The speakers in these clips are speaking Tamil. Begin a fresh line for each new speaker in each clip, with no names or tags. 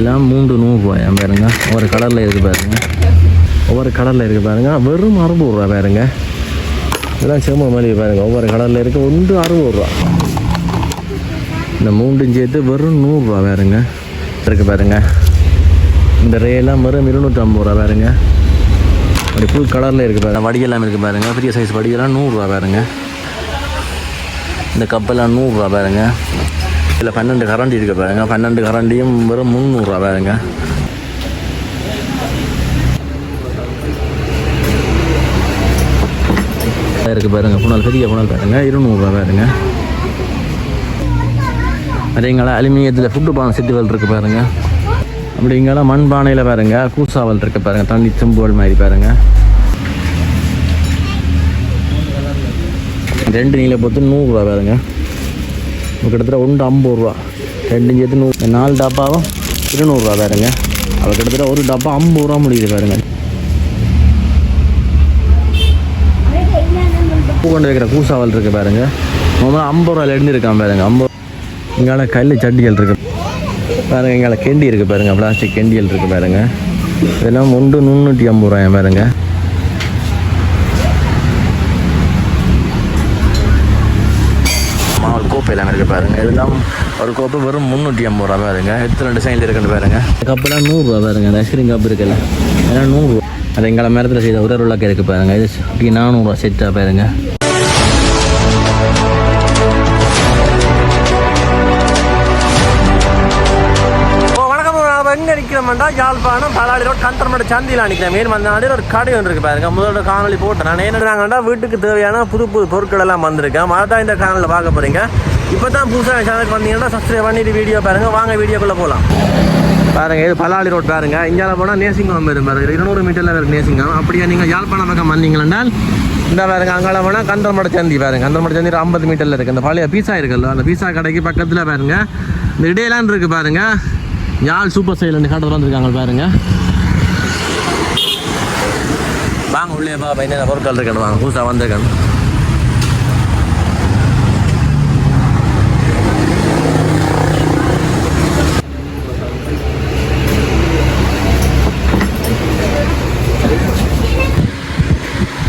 எல்லாம் 300 பாருங்க. ஒவ்வொரு கடலில் இருக்குது பாருங்க. ஒவ்வொரு கடலில் இருக்குது பாருங்க. வெறும் 60 ரூபா பாருங்க. இதெல்லாம் செம்ம மளிகை பாருங்க. ஒவ்வொரு கடலில் இருக்குது. ஒன்று 60 ரூபா. இந்த 3 சேர்த்து வெறும் 100 ரூபா பாருங்க. இருக்குது பாருங்க. இந்த ரேலாம் வெறும் 250 ரூபா பாருங்க. அப்படி ஃபுல் கலரில் இருக்குது பாருங்க. வடியெல்லாம் இருக்குது பாருங்க. பெரிய சைஸ் வடியெல்லாம் 100 ரூபா பாருங்க. இந்த கப்பெல்லாம் 100 ரூபா பாருங்க. இதில் 12 கரண்டி இருக்குது பாருங்க. 12 கரண்டியும் வெறும் 300 ரூபா பாருங்க. இருக்குது பாருங்க. புனல் பெரிய புனல் பாருங்க. 200 ரூபா பாருங்க. அதேங்களா அலுமினியத்தில் ஃபுட்டு பானை செட்டுகள் இருக்குது பாருங்க. அப்படிங்களா மண் பானையில் பாருங்க. கூசாவல் இருக்குது பாருங்க. தண்ணி செம்புவல் மாதிரி பாருங்க. 2 நீல பொத்து 100 ரூபா பாருங்க. கிட்டத்தட்ட 1 50 ரூபா. 2 சேர்த்து 100. 4 டப்பாவும் 200 ரூபா பாருங்க. அது கிட்டத்தட்ட ஒரு டப்பா 50 ரூபா முடியுது பாருங்க. பூ கொண்டு வைக்கிற கூசாவல் இருக்குது பாருங்க. முதல்ல 50 ரூபாயில் இருந்து இருக்கான் பாருங்க. 50. இங்கால கல் சட்டிகள் இருக்குது பாருங்க. இங்கால கெண்டி இருக்குது பாருங்க. பிளாஸ்டிக் கெண்டிகள் இருக்குது பாருங்க. இதெல்லாம் 350 ரூபாய் பாருங்க. மாவல் கோப்பை எல்லாம் இருக்குது பாருங்க. இதெல்லாம் ஒரு கோப்பை வெறும் 350 ரூபா பாருங்க. எத்தனை டிசைனில் இருக்குன்னு பாருங்க. கப்பெல்லாம் 100 ரூபா பாருங்க. அந்த ஐஸ்கிரீம் கப் இருக்குல்ல, அதெல்லாம் 100 ரூபா. அது எங்களை மரத்தில் செய்த ஒரு உருளைக்கு இருக்குது பாருங்க. இது 400 ரூபா செட்டாக பாருங்க. எங்கே நிற்கிறோம்டா யாழ்ப்பாணம் பலாளி ரோட் கந்தர்மட சந்தியில் நிற்கிறேன். மேல் வந்தாடி ஒரு கடை ஒன்று இருக்குது பாருங்க. முதல்ல காணொலி போட்டேன். நான் என்னடாங்கடா வீட்டுக்கு தேவையான புது பொருட்கள் எல்லாம் வந்திருக்கேன். அதை தான் இந்த சேனலில் பார்க்க போகிறீங்க. இப்போ தான் புதுசாக சேனலுக்கு வந்தீங்கன்னா சப்ஸ்கிரைப் பண்ணிட்டு வீடியோ பாருங்கள். வாங்க வீடியோக்குள்ளே போகலாம். பாருங்கள், இது பலாளி ரோட் பாருங்க. இங்கே போனால் நேசிங்கம் வரும் பாருங்க. 200 மீட்டரில் இருக்குது நேசிங்கம். அப்படியே நீங்கள் யாழ்ப்பாணம் பக்கம் வந்தீங்கன்னா இந்த பாருங்க, அங்கே போனால் கந்தர்மட சந்தி பாருங்க. கந்தர்மட சந்தி 50 மீட்டரில் இருக்குது. இந்த பழைய பீஸா இருக்குல்ல, அந்த பீஸா கடைக்கு பக்கத்தில் பாருங்க. இந்த இடையெல்லாம் இருக்குது பாருங்க. யாழ் சூப்பர் சைடில் காட்டுறது வந்துருக்காங்க பாருங்க. வாங்க உள்ளே பாப்பா என்னென்ன பொருட்கள் இருக்கணும். வாங்க புதுசாக வந்திருக்கணும்.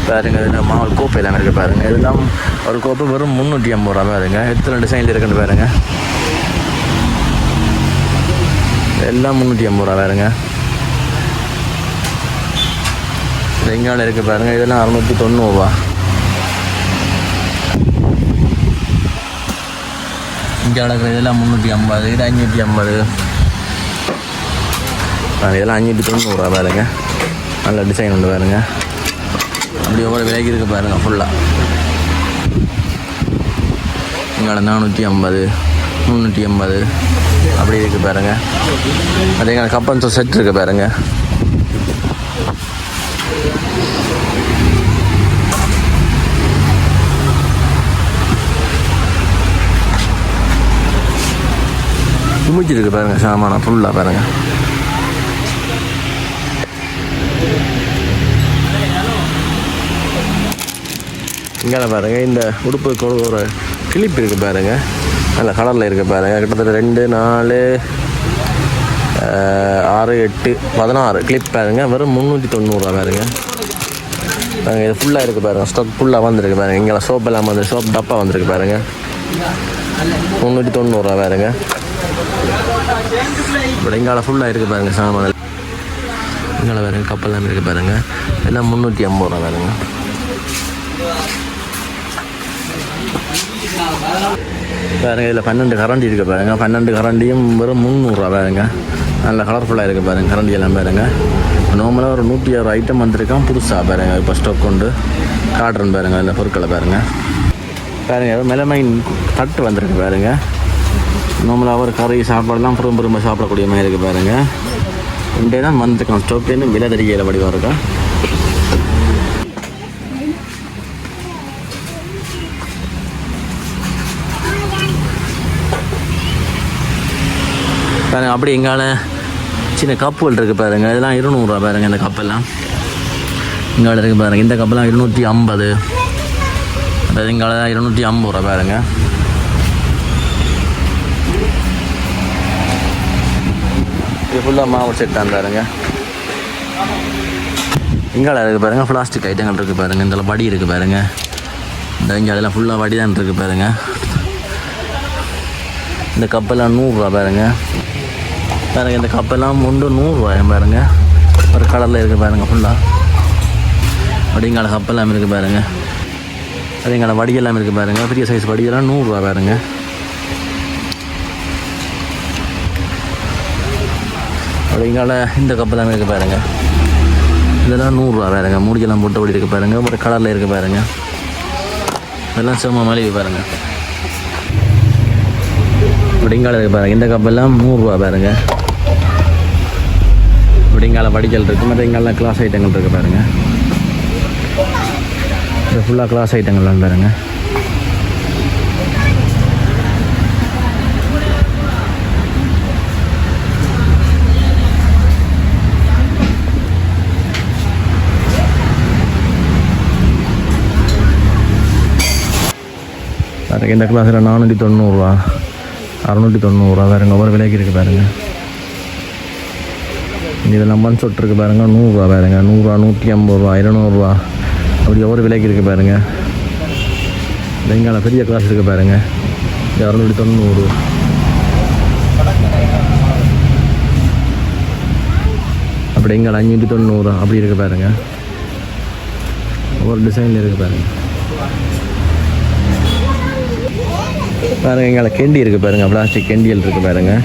பாருங்க, இதெல்லாம் மாவல் கோப்பை எல்லாம் இருக்குது பாருங்க. இதெல்லாம் ஒரு கோப்பை வெறும் 350 ரூபா பாருங்க. எத்தனை டிசைனில் இருக்குன்னு பாருங்க. எல்லாம் 350 ரூபா பாருங்க. வெங்காயம் இருக்குது பாருங்க. இதெல்லாம் 690 ரூபா. இங்கே நடக்கிற இதெல்லாம் 350. இது 550. இதெல்லாம் 590 ரூபா பாருங்க. நல்ல டிசைன் உண்டு பாருங்க. அப்படி ஒவ்வொரு விலைக்கு இருக்குது பாருங்க. ஃபுல்லாக இங்கே 450, 350 அப்படி இருக்குது பாருங்க. அதே கப்பன் செட் இருக்குது பாருங்க. குமிச்சு இருக்குது பாருங்க. சாமானம் ஃபுல்லாக பாருங்க. இங்கே பாருங்க, இந்த உடுப்பு ஒரு கிளிப் இருக்குது பாருங்க. நல்ல கலரில் இருக்குது பாருங்க. கிட்டத்தட்ட 2, 4, 6, 8, 16 கிளிப் பாருங்க. வெறும் 390 ரூபா பாருங்க. பாருங்க, இது ஃபுல்லாக இருக்குது பாருங்க. ஸ்டாக் ஃபுல்லாக வந்துருக்கு பாருங்க. இங்கே சோப் எல்லாம் வந்து சோப் டப்பா வந்துருக்கு பாருங்க. 390 ரூபா பாருங்க. இப்போ இங்கால ஃபுல்லாக இருக்குது பாருங்க. சாமான் இங்கால பாருங்க. கப்பெல்லாம் இருக்குது பாருங்க. எல்லாம் 350 ரூபா பாருங்க. பாருங்க, இதில் 12 கரண்டி இருக்குது பாருங்க. 12 கரண்டியும் வெறும் 300 ரூபா பாருங்க. நல்ல கலர்ஃபுல்லாக இருக்குது பாருங்க. கரண்டி எல்லாம் பாருங்க. நார்மலாக ஒரு 106 ஐட்டம் வந்திருக்கான் புதுசாக பாருங்க. இப்போ ஸ்டாக் கொண்டு காட்டுறேன் பாருங்க. இந்த பொருட்களை பாருங்க. பாருங்க, மெலமைன் தட்டு வந்திருக்கு பாருங்க. நார்மலாக ஒரு கறி சாப்பாடுலாம் பெரும்ப சாப்பிடக்கூடிய மாதிரி இருக்குது பாருங்க. இன்றைய தான் வந்திருக்கான் ஸ்டாக்லேருந்து. விலை தெரிகிற வடிவாக இருக்கா. பாருங்க, அப்படி எங்கால சின்ன கப்புகள் இருக்குது பாருங்க. இதெல்லாம் 200 ரூபா பாருங்க. இந்த கப்பெல்லாம் இங்கால இருக்குது பாருங்க. இந்த கப்பெல்லாம் 250. அதாவது இங்கால 250 ரூபா பாருங்க. இது ஃபுல்லாக மாவு செட் தான் பாருங்க. இங்கால இருக்குது பாருங்கள், பிளாஸ்டிக் ஐட்டங்கள் இருக்குது பாருங்கள். இந்த வடி இருக்குது பாருங்கள். இந்த இங்காலெல்லாம் ஃபுல்லாக வடி தான் இருக்குது பாருங்கள். இந்த கப்பெல்லாம் 100 ரூபா பாருங்கள். பாருங்கள் இந்த கப்பெல்லாம் 100 ரூபாயும் பாருங்கள். ஒரு கலரில் இருக்குது பாருங்கள் ஃபுல்லாக. அப்படிங்கால கப்பெல்லாம் இருக்குது பாருங்கள். அதேங்கால வடியெல்லாம் இருக்குது பாருங்கள். பெரிய சைஸ் வடியெல்லாம் 100 ரூபா பாருங்கள். அப்படிங்கால இந்த கப்பெல்லாம் இருக்குது பாருங்கள். இதெல்லாம் 100 ரூபா பாருங்க. மூடிக்கெல்லாம் போட்டு ஓடி இருக்குது பாருங்கள். ஒரு கலரில் இருக்குது பாருங்கள். இதெல்லாம் செம்ம மலிவு பாருங்கள். அப்படிங்கால இருக்குது பாருங்கள். இந்த கப்பெல்லாம் 100 ரூபா பாருங்கள். அப்படிங்கால வடிக்கல் இருக்குது. மற்ற இங்கால கிளாஸ் ஐட்டங்கள் இருக்குது பாருங்கள். இது ஃபுல்லாக கிளாஸ் ஐட்டங்கள்லாம் பாருங்கள். பாருங்கள் இந்த கிளாஸில் 490 ரூபா, 690 ரூபா பாருங்கள். ஒவ்வொரு விலைக்கு இருக்குது பாருங்கள். இதெல்லாம் மண் சொட்டு இருக்குது பாருங்கள். 100 ரூபா பாருங்க. 100 ரூபா, 150 ரூபா, 200 ரூபா, அப்படி ஒவ்வொரு விலைக்கு இருக்குது பாருங்கள். பெங்கால பெரிய கிளாஸ் இருக்குது பாருங்கள். 690. அப்படி எங்கால 590 அப்படி இருக்குது பாருங்கள். ஒவ்வொரு டிசைனில் இருக்குது பாருங்கள். பாருங்கள் எங்களை கெண்டி இருக்குது பாருங்கள். பிளாஸ்டிக் கெண்டியல் இருக்குது பாருங்கள்.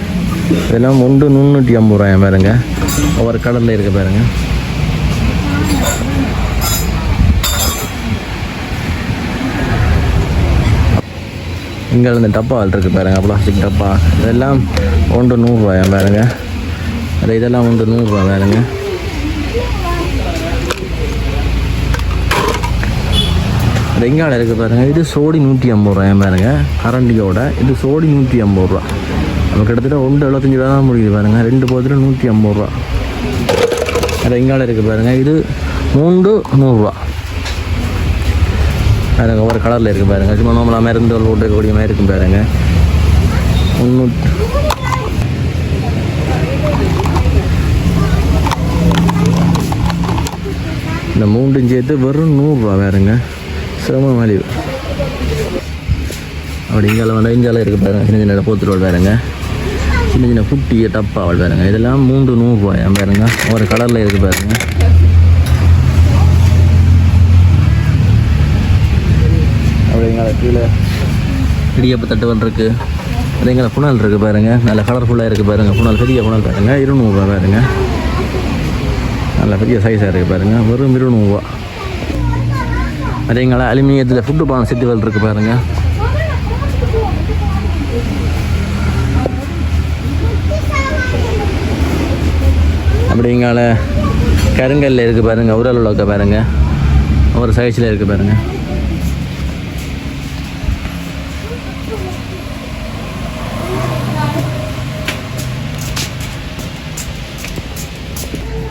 இதெல்லாம் 350 ரூபாய் பாருங்கள். ஒவ்வொரு கடலில் இருக்குது பாருங்கள். இங்கே இந்த டப்பாவில் இருக்குது பாருங்கள். பிளாஸ்டிக் டப்பா இதெல்லாம் 100 ரூபாய் பாருங்கள். அது இதெல்லாம் 100 ரூபா பாருங்க. ரெங்கால இருக்குது பாருங்கள். இது சோடி 150 ரூபாய் பாருங்க. கரண்டியோட இது சோடி 150 ரூபா. நமக்கு கிட்டத்தட்ட 175 ரூபா தான் முடியுது பாருங்கள். 2 போதில் 150 ரூபா. ரெங்கால இருக்குது பாருங்கள். இது 3 100 ரூபா பாருங்க. ஒரு கலரில் இருக்குது பாருங்கள். சும்மா நம்மளா மருந்து ஓட்டுக்கூடிய மாதிரி இருக்கும் பாருங்கள். 300. இந்த 3 சேர்த்து வெறும் 100 ரூபா பாருங்க. சிரம மலிவு. அப்படி இங்கால வந்து இஞ்சால இருக்குது பாருங்கள். சின்ன சின்ன போத்துருவாள் பாருங்க. சின்ன சின்ன குட்டிய டப்பாவள் பாருங்க. இதெல்லாம் 3 100 ரூபாயா பாருங்க. ஒரு கலரில் இருக்குது பாருங்க. அப்படிங்களா கீழே இடியப்ப தட்டுவல் இருக்குது. அதேங்களா புனல் இருக்குது பாருங்கள். நல்ல கலர்ஃபுல்லாக இருக்குது பாருங்கள். புனல் பெரிய புனல் பாருங்கள். 200 ரூபா பாருங்க. நல்ல பெரிய சைஸாக இருக்குது பாருங்கள். வெறும் 200 ரூபா. அதேங்களா அலுமினியத்தில் ஃபுட்டு பானை செட்டுவல் இருக்குது பாருங்கள். அப்படிங்கால கருங்கல்ல இருக்குது பாருங்கள். உரல் உலக்க பாருங்கள். ஒரு சைஸில் இருக்குது பாருங்கள்.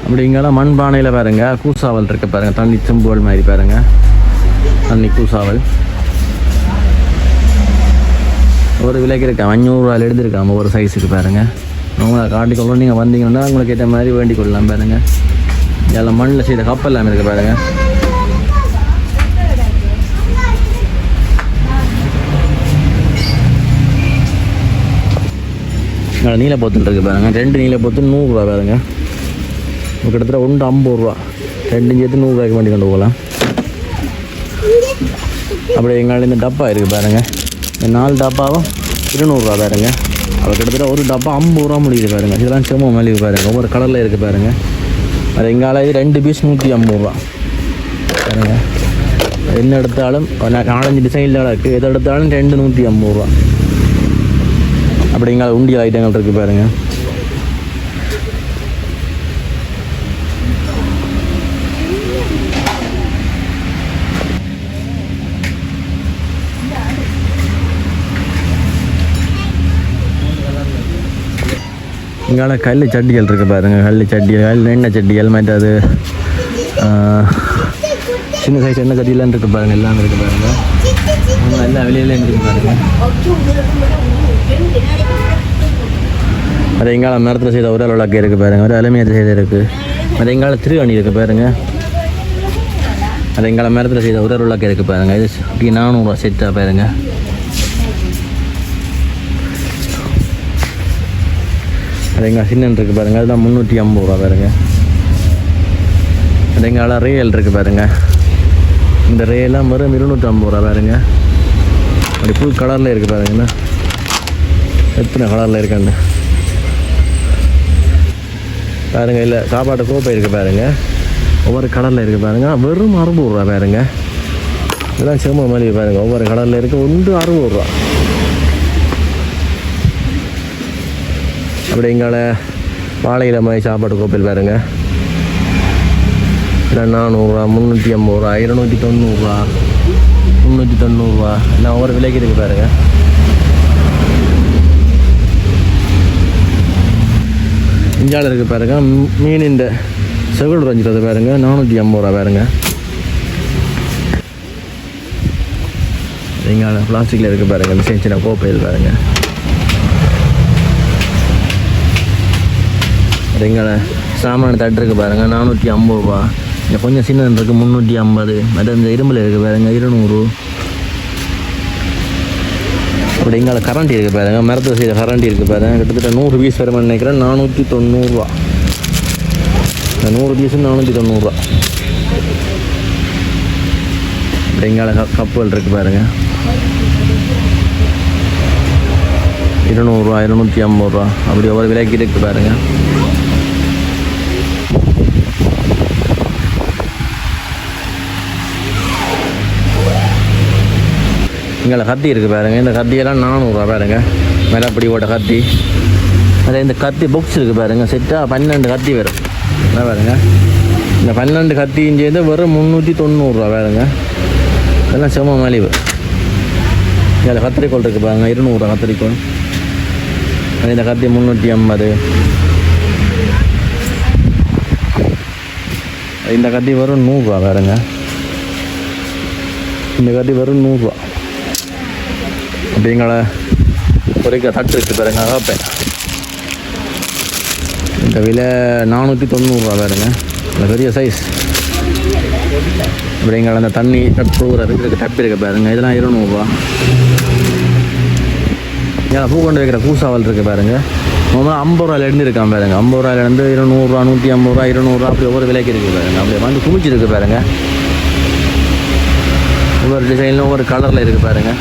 அப்படிங்கால மண் பானையில் பாருங்கள். கூசாவல் இருக்குது பாருங்கள். தண்ணி செம்புவல் மாதிரி பாருங்கள். தண்ணி கூசாவல் ஒரு விலைக்கு இருக்கா. 500 ரூபாயில் எடுத்துருக்காம ஒரு சைஸுக்கு பாருங்கள். உங்களை காட்டிக்கொள்ளணும். நீங்கள் வந்தீங்கன்னா உங்களுக்கு ஏற்ற மாதிரி வேண்டிக் கொள்ளலாம் பாருங்கள். இதெல்லாம் மண்ணில் செய்த கப்பெல்லாம் இருக்குது பாருங்கள். நீலப்போத்தல் இருக்குது பாருங்கள். 2 நீலப்போத்தல் 100 ரூபா பாருங்கள். கிட்டத்தட்ட 150 ரூபா. 2 சேர்த்து 100 ரூபாய்க்கு வண்டி கொண்டு போகலாம். அப்படி எங்களால் இந்த டப்பா இருக்குது பாருங்கள். இந்த 4 டப்பாவும் 200 ரூபா பாருங்க. அது கிட்டத்தட்ட ஒரு டப்பா 50 ரூபா முடியுது பாருங்கள். இதெல்லாம் செம்ம மலிவு பாருங்கள். ஒவ்வொரு கலரில் இருக்குது பாருங்கள். அது எங்களால் இது 2 பீஸ் 150 ரூபா பாருங்கள். என்ன எடுத்தாலும் 4-5 டிசைனில் இருக்குது. எதை எடுத்தாலும் 2 150 ரூபா. அப்படி எங்களால் உண்டியல் ஐட்டங்கள் இருக்குது பாருங்கள். இங்கால கல் சட்டிகள் இருக்குது பாருங்கள். கல் சட்டிகள், கல் எண்ணெய் சட்டிகள், மற்றது சின்ன சைஸ் எண்ணெய் சட்டியெல்லாம் இருக்குது பாருங்கள். எல்லாம் இருக்குது பாருங்கள். எல்லா வெளியிலையும் இருக்குது பாருங்கள். அது எங்கால மரத்தில் செய்த ஒரு விளக்கு இருக்குது பாருங்கள், ஒரு அலுமினியத்தில் செய்த இருக்குது. அது எங்கால திருவணி இருக்குது பாருங்கள், அது எங்கால மரத்தில் செய்த ஒரு விளக்கு இருக்குது பாருங்கள். இது 400 செட்டாக பாருங்கள். அது எங்கே சின்னன் இருக்குது பாருங்கள், அதுதான் 350 ரூபா பாருங்கள். அது எங்கால ரேல் இருக்குது பாருங்கள், இந்த ரேலாம் வெறும் 250 ரூபா பாருங்கள். அப்படி ஃபுல் கலரில் இருக்குது பாருங்கண்ணா, எத்தனை கலரில் இருக்காண்டு பாருங்கள். இல்லை சாப்பாட்டு கோப்பை இருக்குது பாருங்கள், ஒவ்வொரு கலரில் இருக்குது பாருங்கள், வெறும் 60 ரூபா பாருங்கள். இதெல்லாம் செம்ம மலிவு பாருங்கள், ஒவ்வொரு கலரில் இருக்குது, ஒன்று 60 ரூபா. அப்படி எங்கால வாழையில மாதிரி சாப்பாட்டு கோப்பையில் பாருங்கள், இல்லை 400 ரூபா, 350 ரூபா, 290 ரூபா, 390 ரூபா, எல்லாம் ஒவ்வொரு விலைக்கு இருக்குது பாருங்கள். இஞ்சால் இருக்குது பாருங்கள், மீன் இந்த செகுல் ரஞ்சிறது பாருங்கள், 450 ரூபா பாருங்கள். இங்கால பிளாஸ்டிக்கில் இருக்குது பாருங்கள், இந்த சின்ன கோப்பையில் பாருங்கள். இங்கால சாமான தட்டு இருக்குது பாருங்கள், 450 ரூபா. இந்த கொஞ்சம் சின்ன இருக்குது 350. அது இந்த இரும்பில் இருக்குது பாருங்கள், 200. அப்படி எங்கால கரண்டி இருக்குது பாருங்கள், மரத்தில் செய்த கரண்டி இருக்குது பாருங்கள், கிட்டத்தட்ட 100 பீஸ் வர மாதிரி நினைக்கிறேன், 490 ரூபா. இந்த 100 பீஸும் 490 ரூபா. அப்படி எங்கால கப்புகள் இருக்குது பாருங்கள், 200 ரூபா, 250 ரூபா, அப்படி ஒவ்வொரு விலைக்கு இருக்குது பாருங்கள். இங்கே கத்தி இருக்குது பாருங்கள், இந்த கத்தியெல்லாம் 400 ரூபா பாருங்கள், மேலப்படி ஓட்ட கத்தி. அதில் இந்த கத்தி பாக்ஸ் இருக்குது பாருங்கள், செட்டாக 12 கத்தி வரும். என்ன பாருங்கள், இந்த 12 கத்தியும் சேர்ந்து வெறும் 390 ரூபா பாருங்கள். இதெல்லாம் செம்ம மலிவு. இதில் கத்திரிக்கோள் இருக்குது பாருங்கள், 200 ரூபா கத்திரிக்கோள். அது இந்த கத்தி 350. இந்த கத்தி வெறும் 100 ரூபா பாருங்கள், இந்த கத்தி வெறும் 100 ரூபா. அப்படிங்களா குறைக்க தட்டு இருக்குது பாருங்க, அகப்பேன். இந்த விலை 490 ரூபா பாருங்க, இந்த பெரிய சைஸ். அப்படிங்களா அந்த தண்ணி போகிறதுக்கு டப்பு இருக்குது பாருங்க, இதெல்லாம் 200 ரூபா. ஏன்னா பூ கொண்டு வைக்கிற பூசாவல் இருக்குது பாருங்க, முதல்ல 50 ரூபாயிலேருந்து இருக்கான் பாருங்க. 50 ரூபாயிலேருந்து 200 ரூபா, 150 ரூபா, 200 ரூபா, அப்படி ஒவ்வொரு விலைக்கு இருக்குது பாருங்க. அப்படியே வந்து குமிச்சிருக்கு பாருங்க, ஒவ்வொரு டிசைனில் ஒவ்வொரு கலரில் இருக்குது பாருங்க.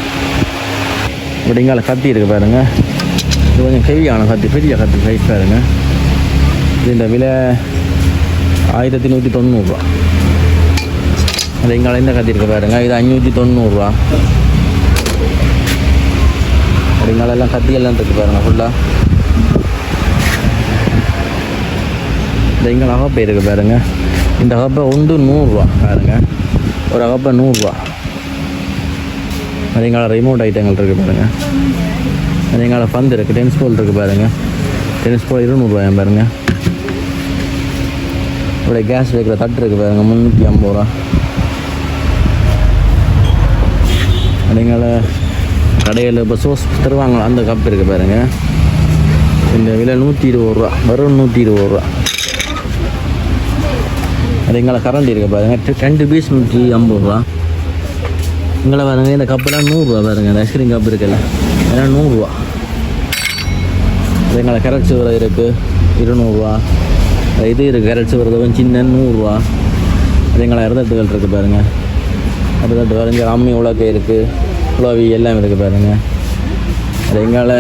இப்படிங்கால கத்தி இருக்குது பாருங்கள், இது கொஞ்சம் ஹெவியான கத்தி, பெரிய கத்தி சைஸ் பாருங்கள். இந்த விலை 1190 ரூபா. அது எங்கால இந்த கத்தி இருக்குது பாருங்கள், இது 590 ரூபா. அப்படிங்கால எல்லாம் கத்தியெல்லாம் இருக்குது பாருங்கள் ஃபுல்லாக. இந்த எங்கால அகப்பை இருக்குது பாருங்கள், இந்த அகப்பை ஒன்று 100 ரூபா பாருங்கள், ஒரு அகப்பை 100 ரூபா. அதேங்கால ரிமோட் ஐட்டங்கள் இருக்குது பாருங்கள், அதேங்கால பந்து இருக்குது, டென்னிஸ் பால் இருக்குது பாருங்கள், டென்னிஸ் பால் 200 ரூபாய் பாருங்கள். அப்படியே கேஸ் வைக்கிற தட்டு இருக்குது பாருங்கள், 350 ரூபா. அதேங்கால கடையில் இப்போ சோஸ் தருவாங்களா அந்த கப் இருக்குது பாருங்கள், இந்த விலை 120 ரூபா, வெறும் 120 ரூபா. அதேங்கால கரண்டி இருக்குது பாருங்கள், 2 பீஸ் 150 ரூபா. இங்கே பாருங்க, இந்த கப்பெல்லாம் 100 ரூபா பாருங்கள், இந்த ஐஸ்கிரீம் கப் இருக்குல்ல, அதெல்லாம் 100 ரூபா. எங்களை கேரட் சுவரை இருக்குது 200 ரூபா. இது இருக்குது கேரட் சுவரது சின்ன 100 ரூபா. அது எங்களை அறுதட்டுகள் இருக்குது பாருங்கள், அறுதட்டு வரைஞ்ச அம்மி உலக்கை இருக்குது, உலவி எல்லாம் இருக்குது பாருங்கள். அது எங்களை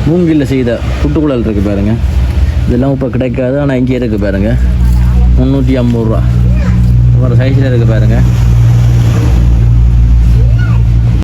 மூங்கில் செய்த புட்டுக்குழல் இருக்குது பாருங்கள், இதெல்லாம் இப்போ கிடைக்காது, ஆனால் இங்கே இருக்குது பாருங்கள், 350 ரூபா. ஒரு சைஸில் இருக்குது பாருங்கள்.